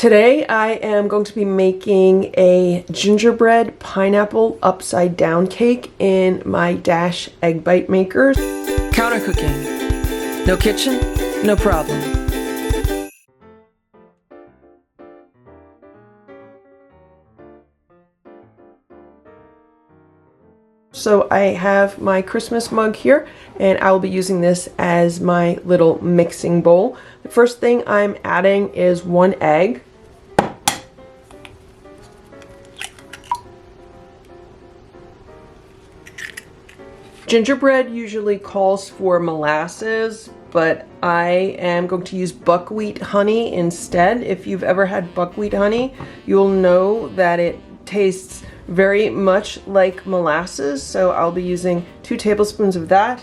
Today I am going to be making a gingerbread pineapple upside down cake in my Dash egg bite maker. Counter cooking. No kitchen, no problem. So I have my Christmas mug here, and I will be using this as my little mixing bowl. The first thing I'm adding is 1 egg. Gingerbread usually calls for molasses, but I am going to use buckwheat honey instead. If you've ever had buckwheat honey, you'll know that it tastes very much like molasses, so I'll be using 2 tablespoons of that.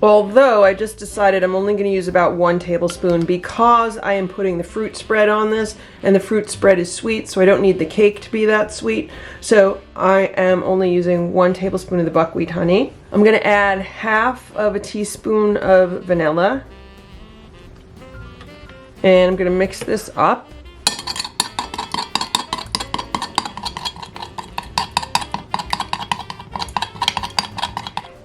Although I just decided I'm only going to use about 1 tablespoon because I am putting the fruit spread on this, and the fruit spread is sweet, so I don't need the cake to be that sweet. So I am only using 1 tablespoon of the buckwheat honey. I'm going to add half of a teaspoon of vanilla, and I'm going to mix this up.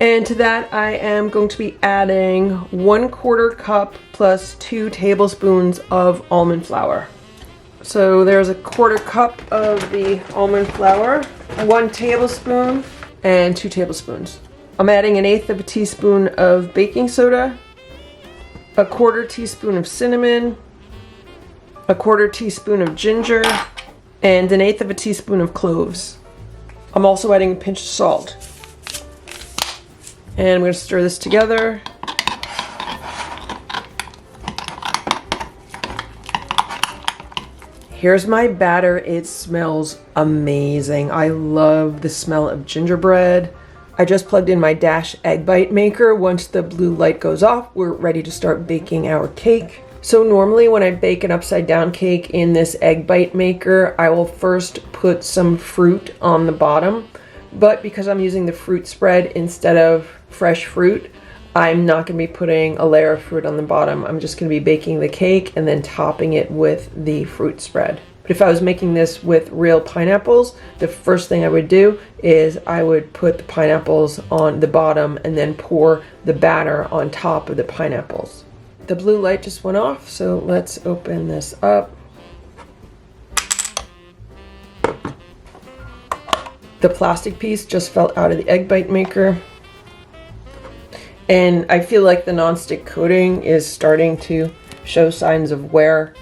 And to that, I am going to be adding 1/4 cup plus 2 tablespoons of almond flour. So there's a 1/4 cup of the almond flour, 1 tablespoon, and 2 tablespoons. I'm adding 1/8 of a teaspoon of baking soda, 1/4 teaspoon of cinnamon, 1/4 teaspoon of ginger, and 1/8 of a teaspoon of cloves. I'm also adding a pinch of salt. And I'm going to stir this together. Here's my batter. It smells amazing. I love the smell of gingerbread. I just plugged in my Dash egg bite maker. Once the blue light goes off, we're ready to start baking our cake. So normally when I bake an upside down cake in this egg bite maker, I will first put some fruit on the bottom. But because I'm using the fruit spread instead of fresh fruit, I'm not going to be putting a layer of fruit on the bottom. I'm just going to be baking the cake and then topping it with the fruit spread. But if I was making this with real pineapples, the first thing I would do is I would put the pineapples on the bottom and then pour the batter on top of the pineapples. The blue light just went off, so let's open this up. The plastic piece just fell out of the egg bite maker. And I feel like the nonstick coating is starting to show signs of wear.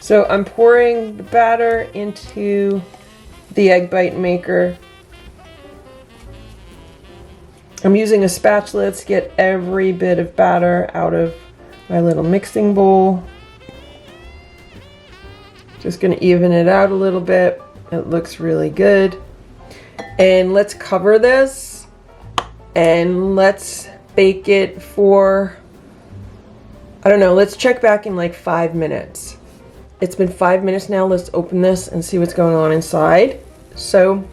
So I'm pouring the batter into the egg bite maker. I'm using a spatula to get every bit of batter out of my little mixing bowl. Just going to even it out a little bit. It looks really good. And let's cover this and let's bake it for, I don't know, let's check back in like 5 minutes. It's been 5 minutes now. Let's open this and see what's going on inside. So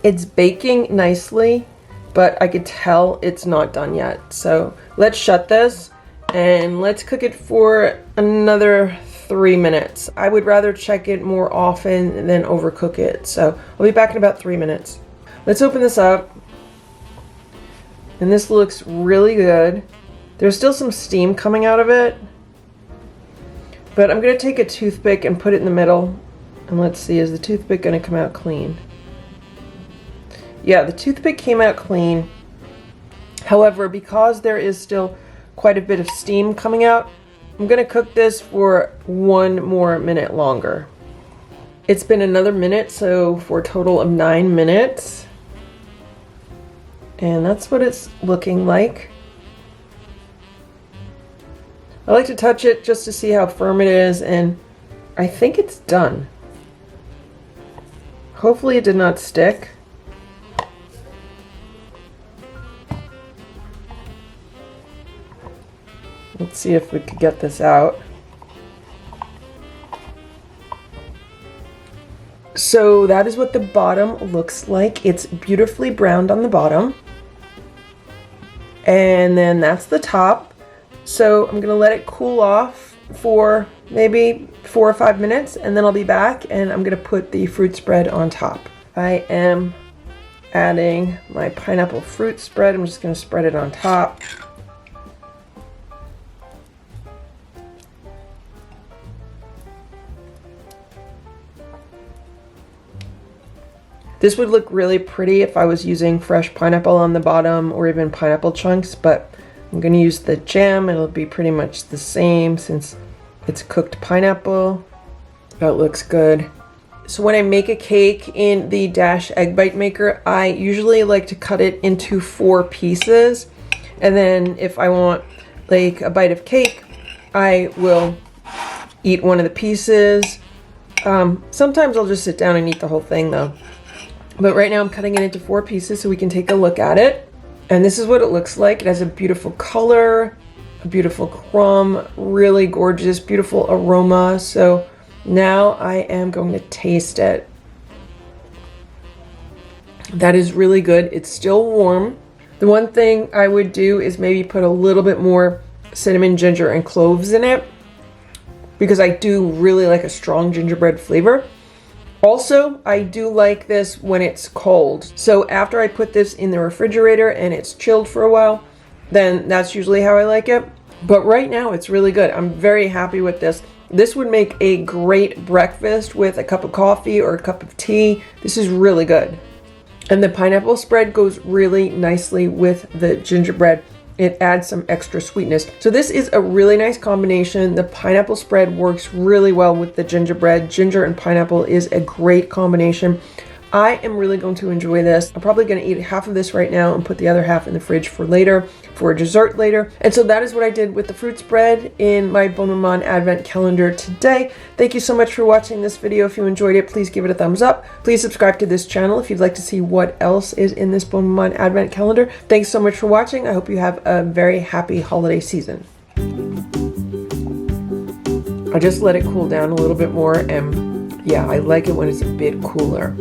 it's baking nicely, but I could tell it's not done yet. So let's shut this and let's cook it for another 3 minutes. I would rather check it more often than overcook it. So I'll be back in about 3 minutes. Let's open this up. And this looks really good. There's still some steam coming out of it. But I'm going to take a toothpick and put it in the middle. And let's see, is the toothpick going to come out clean? Yeah, the toothpick came out clean. However, because there is still quite a bit of steam coming out, I'm going to cook this for 1 more minute longer. It's been another minute, so for a total of 9 minutes. And that's what it's looking like. I like to touch it just to see how firm it is, and I think it's done. Hopefully it did not stick. Let's see if we could get this out. So that is what the bottom looks like. It's beautifully browned on the bottom. And then that's the top. So I'm gonna let it cool off for maybe 4 or 5 minutes, and then I'll be back and I'm gonna put the fruit spread on top. I am adding my pineapple fruit spread. I'm just gonna spread it on top. This would look really pretty if I was using fresh pineapple on the bottom or even pineapple chunks, but I'm going to use the jam. It'll be pretty much the same since it's cooked pineapple. That looks good. So when I make a cake in the Dash Egg Bite Maker, I usually like to cut it into 4 pieces. And then if I want like a bite of cake, I will eat one of the pieces. Sometimes I'll just sit down and eat the whole thing though. But right now I'm cutting it into 4 pieces so we can take a look at it. And this is what it looks like. It has a beautiful color, a beautiful crumb, really gorgeous, beautiful aroma. So now I am going to taste it. That is really good. It's still warm. The one thing I would do is maybe put a little bit more cinnamon, ginger, and cloves in it, because I do really like a strong gingerbread flavor. Also, I do like this when it's cold. So after I put this in the refrigerator and it's chilled for a while, then that's usually how I like it. But right now it's really good. I'm very happy with this. This would make a great breakfast with a cup of coffee or a cup of tea. This is really good. And the pineapple spread goes really nicely with the gingerbread. It adds some extra sweetness. So this is a really nice combination. The pineapple spread works really well with the gingerbread. Ginger and pineapple is a great combination. I am really going to enjoy this. I'm probably going to eat half of this right now and put the other half in the fridge for later, for a dessert later. And so that is what I did with the fruit spread in my Bonne Maman Advent Calendar today. Thank you so much for watching this video. If you enjoyed it, please give it a thumbs up. Please subscribe to this channel if you'd like to see what else is in this Bonne Maman Advent Calendar. Thanks so much for watching. I hope you have a very happy holiday season. I just let it cool down a little bit more, and yeah, I like it when it's a bit cooler.